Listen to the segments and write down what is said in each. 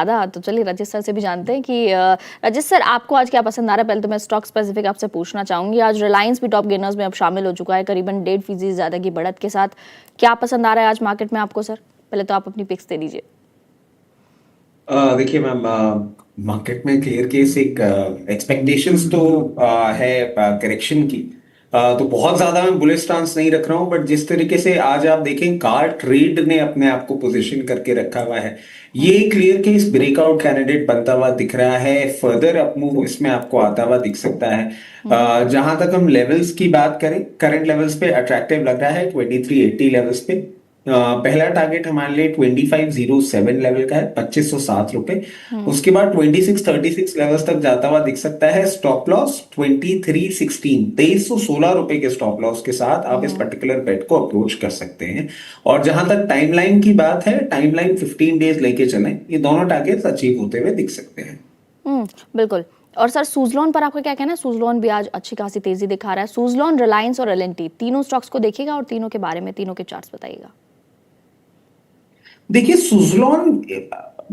ज़्यादा। तो चलिए रजित सर से भी जानते हैं कि रजित सर आपको आज क्या पसंद आ रहा है। पहले तो मैं स्टॉक स्पेसिफिक आपसे पूछना चाहूंगी। आज रिलायंस भी टॉप गेनर्स में अब शामिल हो चुका है करीबन 1.5% ज़्यादा की बढ़त के साथ। क्या पसंद आ रहा है आज मार्केट में आपको सर? पहले तो आप अपनी पिक्स दे दीजिए। देखिए मैम, मार्केट में क्लियर केस एक एक्सपेक्टेशंस तो है करेक्शन की। तो बहुत ज्यादा मैं बुलिश स्टांस नहीं रख रहा हूँ, बट जिस तरीके से आज आप देखें कार ट्रेड ने अपने आप को पोजीशन करके रखा हुआ है, ये क्लियर केस ब्रेकआउट कैंडिडेट बनता हुआ दिख रहा है। फर्दर अपमूव इसमें आपको आता हुआ दिख सकता है। जहां तक हम लेवल्स की बात करें, करंट लेवल्स पे अट्रैक्टिव लग रहा है 2380 लेवल्स पे। पहला टारगेट हमारे लिए 2507 लेवल का है, 2507 रुपए। उसके बाद 2636 लेवल्स तक जाता हुआ दिख सकता है। स्टॉप लॉस 2316, 2316 रुपए के स्टॉप लॉस के साथ आप इस पर्टिकुलर बेट को अप्रोच कर सकते हैं। और जहां तक टाइमलाइन की बात है, टाइमलाइन 15 डेज लेके चलें, ये दोनों टारगेट्स अचीव होते हुए दिख सकते हैं। बिल्कुल। और सर सूजलॉन पर आपका क्या कहना है? सूजलॉन भी आज अच्छी खासी तेजी दिखा रहा है। सूजलॉन, रिलायंस और एलएनटी तीनों स्टॉक्स को देखिएगा और तीनों के बारे में, तीनों के चार्ट्स बताइएगा। देखिए सुजलॉन,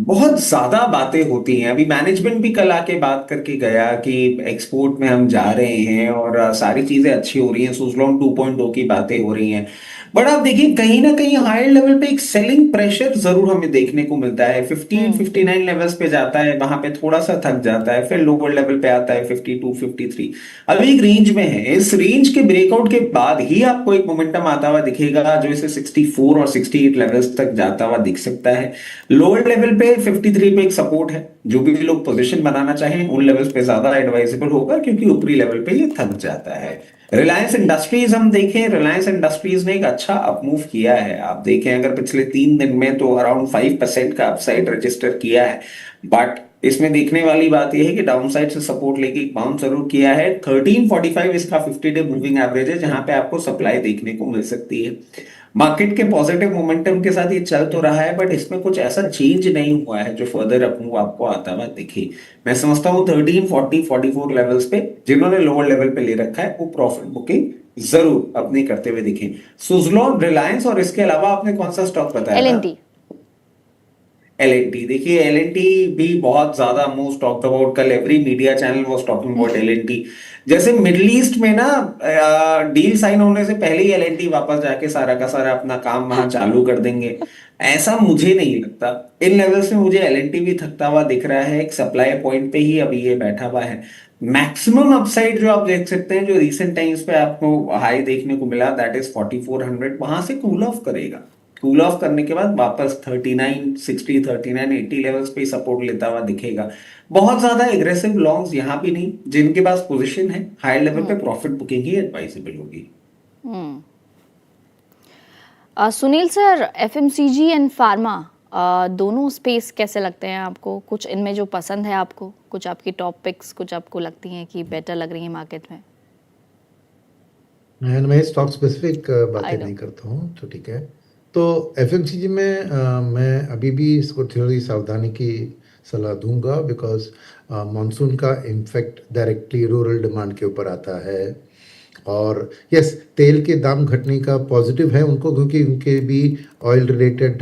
बहुत ज्यादा बातें होती हैं। अभी मैनेजमेंट भी कल आके बात करके गया कि एक्सपोर्ट में हम जा रहे हैं और सारी चीजें अच्छी हो रही हैं, सुजलॉन 2.0 की बातें हो रही हैं। बट आप देखिए कहीं ना कहीं हायर लेवल पे एक सेलिंग प्रेशर जरूर हमें देखने को मिलता है। 1559 लेवल्स पे जाता है, वहां पे थोड़ा सा थक जाता है, फिर लोअर लेवल पे आता है 52 53। अभी एक रेंज में है। इस रेंज के ब्रेकआउट के बाद ही आपको एक मोमेंटम आता हुआ दिखेगा जो इसे 64 और 68 लेवल्स तक जाता हुआ दिख सकता है। लोअर लेवल पे 53 पे एक सपोर्ट है। जो भी लोग पोजीशन बनाना चाहें उन लेवल्स पे ज्यादा एडवाइजेबल होगा, क्योंकि ऊपरी लेवल पे ये थक जाता है। रिलायंस इंडस्ट्रीज हम देखें, रिलायंस इंडस्ट्रीज ने एक अच्छा अपमूव किया है। आप देखें अगर पिछले 3 दिन में तो अराउंड 5% का अपसाइड रजिस्टर किया है। बट इसमें देखने वाली बात यह है कि डाउन साइड से सपोर्ट लेके एक बाउंस जरूर किया है। 1345 इसका 50 डे मूविंग एवरेज है, जहां पे आपको सप्लाई देखने को मिल सकती है। मार्केट के पॉजिटिव मोमेंटम के साथ ये चल तो रहा है, बट इसमें कुछ ऐसा चेंज नहीं हुआ है जो फर्दर अपमूव आपको आता हुआ दिखे। मैं समझता हूँ 1340-44 लेवल्स पे जिन्होंने लोअर लेवल पे ले रखा है वो प्रॉफिट बुकिंग जरूर अपनी करते हुए दिखे। सुजलॉन, रिलायंस और इसके अलावा आपने कौन सा स्टॉक बताया था? एलएनटी। एलएनटी। देखिए एलएनटी भी बहुत ज्यादा मोस्ट टॉक्ड अबाउट, कल every media channel was talking about L and T. जैसे मिडिल ईस्ट में ना डील साइन होने से पहले ही एलएनटी वापस जाके सारा का सारा अपना काम वहां चालू कर देंगे, ऐसा मुझे नहीं लगता। इन लेवल्स में मुझे एलएनटी भी थकता हुआ दिख रहा है। एक सप्लाई पॉइंट पे ही अभी ये बैठा हुआ है। मैक्सिमम अपसाइड जो आप देख सकते हैं, जो रिसेंट टाइम्स पे आपको हाई देखने को मिला, दैट इज 4400। वहां से कूल ऑफ करेगा। कूल ऑफ करने के बाद वापस 3960, 3980 लेवल्स पे सपोर्ट लेता हुआ दिखेगा। बहुत ज्यादा एग्रेसिव लॉन्ग्स यहाँ भी नहीं। जिनके पास पोजीशन है हाई लेवल पे प्रॉफिट बुकिंग ही एडवाइजेबल होगी। Sunil sir, FMCG and pharma दोनों स्पेस कैसे लगते हैं आपको? कुछ इनमें जो पसंद है आपको, कुछ आपकी टॉप पिक्स, कुछ आपको लगती हैं कि बेटर लग रही है मार्केट में? मैं स्टॉक स्पेसिफिक आई बातें नो। नहीं करता हूँ, तो ठीक है। तो एफएमसीजी में मैं अभी भी इसको थोड़ी सावधानी की सलाह दूंगा, बिकॉज मानसून का इम्फेक्ट डायरेक्टली रूरल डिमांड के ऊपर आता है। और यस, तेल के दाम घटने का पॉजिटिव है उनको, क्योंकि उनके भी ऑयल रिलेटेड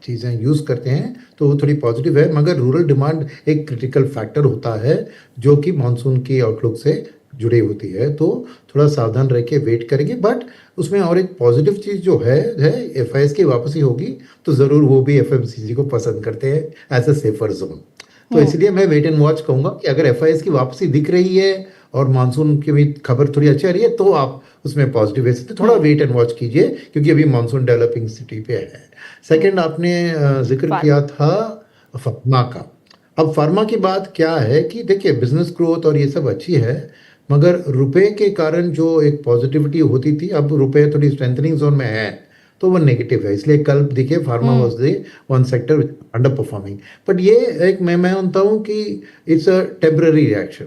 चीज़ें यूज़ करते हैं, तो वो थोड़ी पॉजिटिव है। मगर रूरल डिमांड एक क्रिटिकल फैक्टर होता है जो कि मानसून की आउटलुक से जुड़ी होती है, तो थोड़ा सावधान रह के वेट करेंगे। बट उसमें और एक पॉजिटिव चीज़ जो है एफआईएस की वापसी होगी, तो ज़रूर वो भी एफएमसीजी को पसंद करते हैं एज अ सेफर जोन। तो इसलिए मैं वेट एंड वॉच कहूँगा कि अगर एफआईएस की वापसी दिख रही है और मानसून की भी खबर थोड़ी अच्छी आ रही है, तो आप उसमें पॉजिटिव है, तो थोड़ा वेट एंड वॉच कीजिए, क्योंकि अभी मानसून डेवलपिंग सिटी पे है। सेकंड, आपने जिक्र किया था फार्मा का। अब फार्मा की बात क्या है कि देखिए बिजनेस ग्रोथ और ये सब अच्छी है, मगर रुपए के कारण जो एक पॉजिटिविटी होती थी, अब रुपए थोड़ी स्ट्रेंथनिंग जोन में है, तो वो नेगेटिव है। इसलिए कल देखिए pharma was the one sector under performing. But ये एक मैं मानता हूँ कि it's a temporary reaction,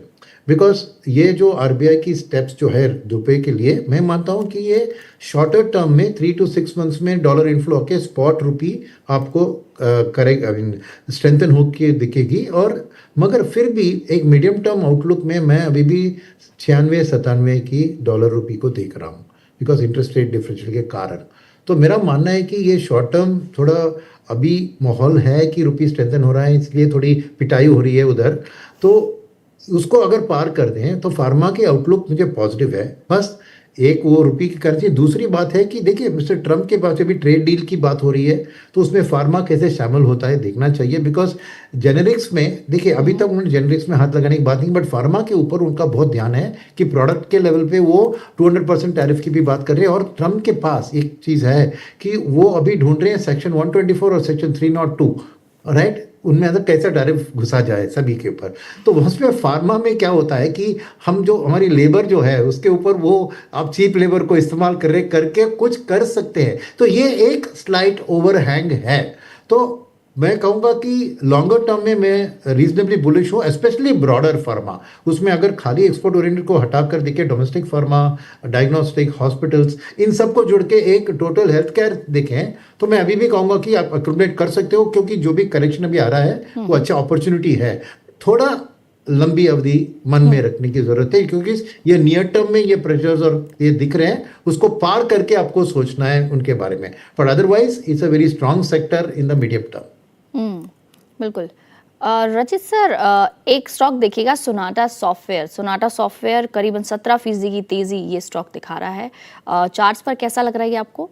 because ये जो आरबीआई की स्टेप्स जो है रुपए के लिए, मैं मानता हूँ कि ये शॉर्टर टर्म में 3 to 6 मंथ्स में डॉलर इन्फ्लो के स्पॉट रुपी आपको करेक्ट, आई मीन स्ट्रेंथन होकर दिखेगी। और मगर फिर भी एक मीडियम टर्म आउटलुक में मैं अभी भी 96-97 की डॉलर रुपी को देख रहा हूँ, बिकॉज इंटरेस्ट रेट डिफरेंशियल के कारण। तो मेरा मानना है कि ये शॉर्ट टर्म थोड़ा अभी माहौल है कि रुपी स्ट्रेंथन हो रहा है, इसलिए थोड़ी पिटाई हो रही है उधर, तो उसको अगर पार कर दें तो फार्मा की आउटलुक मुझे पॉजिटिव है। बस एक वो रुपये की करेंसी, दूसरी बात है कि देखिए मिस्टर ट्रम्प के पास अभी ट्रेड डील की बात हो रही है, तो उसमें फार्मा कैसे शामिल होता है देखना चाहिए। बिकॉज जेनेरिक्स में देखिए अभी तक उन्होंने जेनेरिक्स में हाथ लगाने की बात नहीं, बट फार्मा के ऊपर उनका बहुत ध्यान है कि प्रोडक्ट के लेवल पे वो 200% टैरिफ की भी बात कर रहे हैं। और ट्रम्प के पास एक चीज़ है कि वो अभी ढूंढ रहे हैं सेक्शन 124 और सेक्शन 302, राइट, उनमें अंदर कैसा टैरिफ घुसा जाए सभी के ऊपर। तो उसमें फार्मा में क्या होता है कि हम जो हमारी लेबर जो है उसके ऊपर वो आप चीप लेबर को इस्तेमाल कर रहे करके कुछ कर सकते हैं, तो ये एक स्लाइट ओवरहैंग है। तो मैं कहूँगा कि लॉन्गर टर्म में मैं रीजनेबली बुलिश हूँ, स्पेशली ब्रॉडर फार्मा। उसमें अगर खाली एक्सपोर्ट ओरिएंटेड को हटाकर देखिए, डोमेस्टिक फार्मा, डायग्नोस्टिक, हॉस्पिटल्स, इन सबको जोड़ के एक टोटल हेल्थ केयर देखें, तो मैं अभी भी कहूँगा कि आप अक्यूमुलेट कर सकते हो, क्योंकि जो भी करेक्शन अभी आ रहा है वो अच्छा अपॉर्चुनिटी है। थोड़ा लंबी अवधि मन में रखने की जरूरत है, क्योंकि ये नियर टर्म में ये प्रेशर्स और ये दिख रहे हैं, उसको पार करके आपको सोचना है उनके बारे में। But otherwise it's a very strong sector in the medium term. बिल्कुल। रचित सर, एक स्टॉक देखिएगा, सोनाटा सॉफ्टवेयर। सोनाटा सॉफ्टवेयर करीबन 17% की तेजी ये स्टॉक दिखा रहा है। चार्ट्स पर कैसा लग रहा है ये आपको?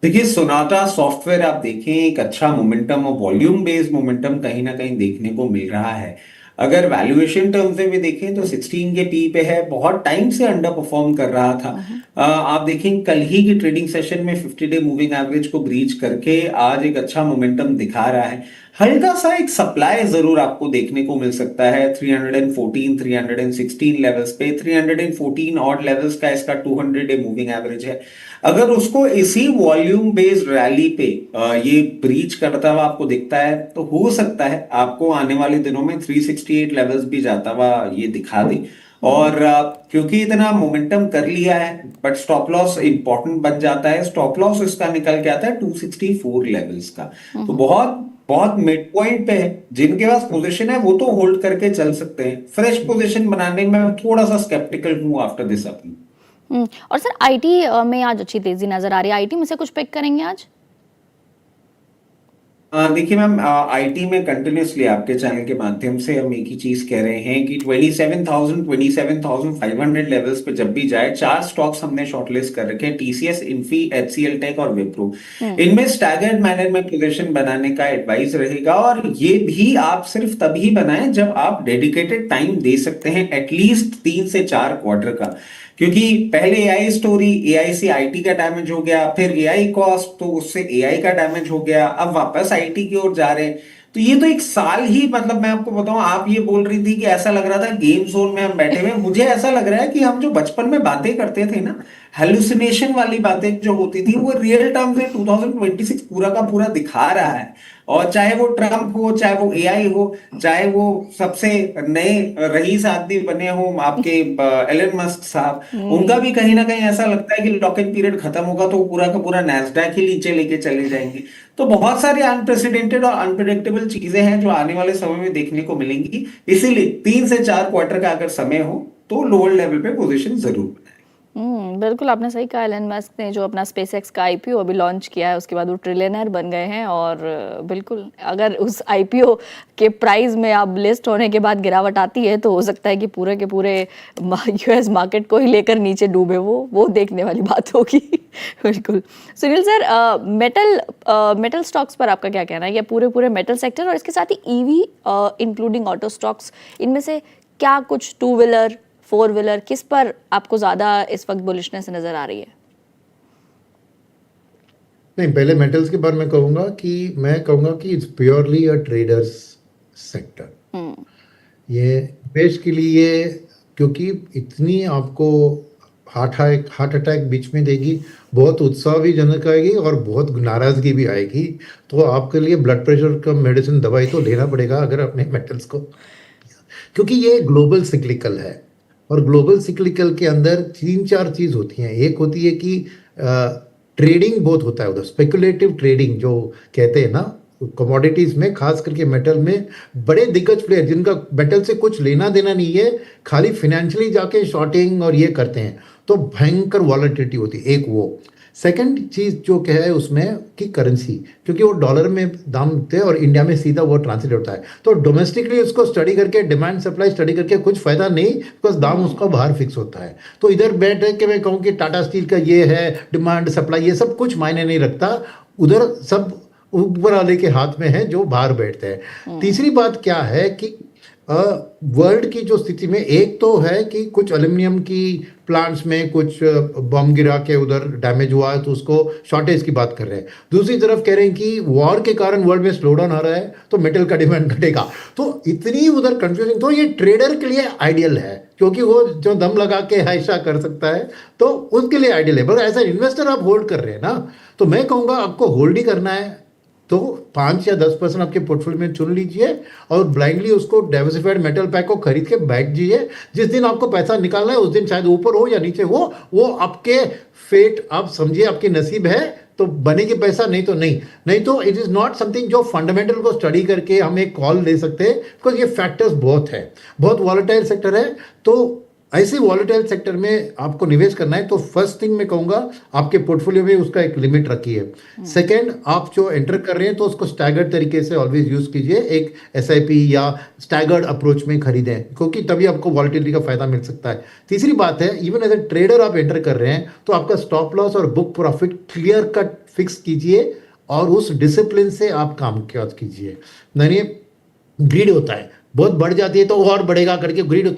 देखिए, सोनाटा सॉफ्टवेयर आप देखें, एक अच्छा मोमेंटम और वॉल्यूम बेस्ड मोमेंटम कहीं ना कहीं देखने को मिल रहा है। अगर वैल्यूएशन टर्म्स में भी देखें तो 16 के पी पे है, बहुत टाइम से अंडर परफॉर्म कर रहा था। आप देखें कल ही की ट्रेडिंग सेशन में 50 डे मूविंग एवरेज को ब्रीच करके आज एक अच्छा मोमेंटम दिखा रहा है। हल्का सा एक सप्लाई जरूर आपको देखने को मिल सकता है 314 316 लेवल्स पे। 314 ऑड लेवल्स का इसका 200 डे मूविंग एवरेज है। अगर उसको इसी वॉल्यूम बेस्ड रैली पे ये ब्रीच करता हुआ आपको दिखता है, तो हो सकता है आपको आने वाले दिनों में 368 लेवल्स भी जाता हुआ ये दिखा दे। और क्योंकि इतना मोमेंटम कर लिया है, बट स्टॉप लॉस इंपॉर्टेंट बन जाता है। स्टॉप लॉस इसका निकल के आता है 264 लेवल्स का, तो बहुत बहुत मिड पॉइंट पे है। जिनके पास पोजीशन है वो तो होल्ड करके चल सकते हैं। फ्रेश पोजीशन बनाने में मैं थोड़ा सा स्केप्टिकल हूं आफ्टर दिस अपील। और सर आईटी में आज अच्छी तेजी नजर आ रही है, आईटी में से कुछ पिक करेंगे आज? देखिए मैम, आईटी में कंटिन्यूसली आपके चैनल के माध्यम से हम एक ही चीज कह रहे हैं कि 27,000 27,500 लेवल्स पे जब भी जाए, 4 स्टॉक्स हमने शॉर्टलिस्ट कर रखे हैं, टीसीएस, इन्फी, एचसीएल टेक और विप्रो। इनमें स्टैगर्ड मैनर में पोजीशन बनाने का एडवाइस रहेगा, और ये भी आप सिर्फ तभी बनाएं जब आप डेडिकेटेड टाइम दे सकते हैं, एटलीस्ट 3 से 4 क्वार्टर का। क्योंकि पहले एआई स्टोरी, एआई से आईटी का डैमेज हो गया, फिर एआई कॉस्ट, तो उससे एआई का डैमेज हो गया, अब वापस आईटी की ओर जा रहे हैं। तो ये तो एक साल ही, मतलब मैं आपको बताऊं, आप ये बोल रही थी कि ऐसा लग रहा था गेम जोन में हम बैठे हुए, मुझे ऐसा लग रहा है कि हम जो बचपन में बातें करते थे ना, हेलुसिनेशन वाली बातें जो होती थी, वो रियल टर्म्स में 2026 पूरा का पूरा दिखा रहा है। और चाहे वो ट्रम्प हो, चाहे वो एआई हो, चाहे वो सबसे नए रईस आदमी बने हो आपके एलन मस्क साहब, उनका भी कहीं ना कहीं ऐसा लगता है कि लॉक इन पीरियड खत्म होगा तो पूरा का पूरा नैस्डैक ही नीचे लेके चले जाएंगे। तो बहुत सारे अनप्रेसिडेंटेड और अनप्रेडिक्टेबल चीजें हैं जो आने वाले समय में देखने को मिलेंगी। इसीलिए 3 से 4 क्वार्टर का अगर समय हो तो लोअर लेवल पे पोजीशन जरूर बनाए। बिल्कुल आपने सही कहा। एलन मस्क ने जो अपना स्पेसएक्स का आईपीओ अभी लॉन्च किया है, उसके बाद वो ट्रिलियनर बन गए हैं। और बिल्कुल अगर उस आईपीओ के प्राइस में अब लिस्ट होने के बाद गिरावट आती है, तो हो सकता है कि पूरे के पूरे यूएस मार्केट को ही लेकर नीचे डूबे वो देखने वाली बात होगी। बिल्कुल। सुनील सर, मेटल स्टॉक्स पर आपका क्या कहना है? या पूरे मेटल सेक्टर और इसके साथ ही ईवी इंक्लूडिंग ऑटो स्टॉक्स, इनमें से क्या कुछ 2 व्हीलर 4 व्हीलर, किस पर आपको ज्यादा इस वक्त बुलिशनेस नजर आ रही है? नहीं, पहले मेटल्स के बारे में मैं कहूँगा कि it's purely a traders sector. ये निवेश के लिए, क्योंकि इतनी आपको हार्ट अटैक बीच में देगी, बहुत उत्साह भी जनक आएगी और बहुत नाराजगी भी आएगी। तो आपके लिए ब्लड प्रेशर का मेडिसिन, दवाई तो लेना पड़ेगा अगर अपने मेटल्स को, क्योंकि ये ग्लोबल सिक्लिकल है। और ग्लोबल सिक्लिकल के अंदर 3-4 चीज़ होती हैं। एक होती है कि ट्रेडिंग बहुत होता है उधर, स्पेकुलेटिव ट्रेडिंग जो कहते हैं ना, कमोडिटीज में, खास करके मेटल में बड़े दिग्गज प्लेयर जिनका मेटल से कुछ लेना देना नहीं है, खाली फाइनेंशियली जाके शॉर्टिंग और ये करते हैं, तो भयंकर वॉलेटिलिटी होती है। एक वो सेकंड चीज जो क्या है उसमें कि करेंसी, क्योंकि वो डॉलर में दाम थे और इंडिया में सीधा वो ट्रांसलेट होता है, तो डोमेस्टिकली उसको स्टडी करके, डिमांड सप्लाई स्टडी करके कुछ फायदा नहीं, बिकॉज दाम उसका बाहर फिक्स होता है। तो इधर बैठ के मैं कहूँ कि टाटा स्टील का ये है, डिमांड सप्लाई ये सब कुछ मायने नहीं रखता, उधर सब ऊपर वाले के हाथ में है जो बाहर बैठते हैं। तीसरी बात क्या है कि वर्ल्ड की जो स्थिति में एक तो है कि कुछ एल्यूमिनियम की प्लांट्स में कुछ बम गिरा के उधर डैमेज हुआ है, तो उसको शॉर्टेज की बात कर रहे हैं। दूसरी तरफ कह रहे हैं कि वॉर के कारण वर्ल्ड में स्लो डाउन आ रहा है, तो मेटल का डिमांड घटेगा। तो इतनी उधर कंफ्यूजिंग, तो ये ट्रेडर के लिए आइडियल है, क्योंकि वो जो दम लगा के ऐसा कर सकता है, तो उसके लिए आइडियल है। बस एज ए इन्वेस्टर आप होल्ड कर रहे हैं ना, तो मैं कहूँगा आपको होल्ड ही करना है, तो 5 या 10% आपके पोर्टफोलियो में चुन लीजिए और ब्लाइंडली उसको डाइवर्सिफाइड मेटल पैक को खरीद के बैठ जाइए। जिस दिन आपको पैसा निकालना है उस दिन चाहे ऊपर हो या नीचे हो, वो आपके फेट, आप समझिए आपकी नसीब है तो बनेगी पैसा, नहीं तो नहीं। नहीं तो इट इज़ नॉट समथिंग जो फंडामेंटल को स्टडी करके हम एक कॉल ले सकते हैं, बिकॉज ये फैक्टर्स बहुत है, बहुत वॉलेटाइल सेक्टर है। तो ऐसे वॉलेटाइल सेक्टर में आपको निवेश करना है, तो फर्स्ट थिंग मैं कहूँगा आपके पोर्टफोलियो में उसका एक लिमिट रखिए। सेकंड, आप जो एंटर कर रहे हैं तो उसको स्टैगर्ड तरीके से ऑलवेज यूज़ कीजिए, एक SIP या स्टैगर्ड अप्रोच में खरीदें, क्योंकि तभी आपको वॉलेटिलिटी का फायदा मिल सकता है। तीसरी बात है, इवन एज ए ट्रेडर आप एंटर कर रहे हैं तो आपका स्टॉप लॉस और book profit clear cut fix कीजिए और उस डिसिप्लिन से आप काम कीजिए। नहीं ग्रीड होता है, बहुत बढ़ जाती है तो और बढ़ेगा करके ग्रीड होता है,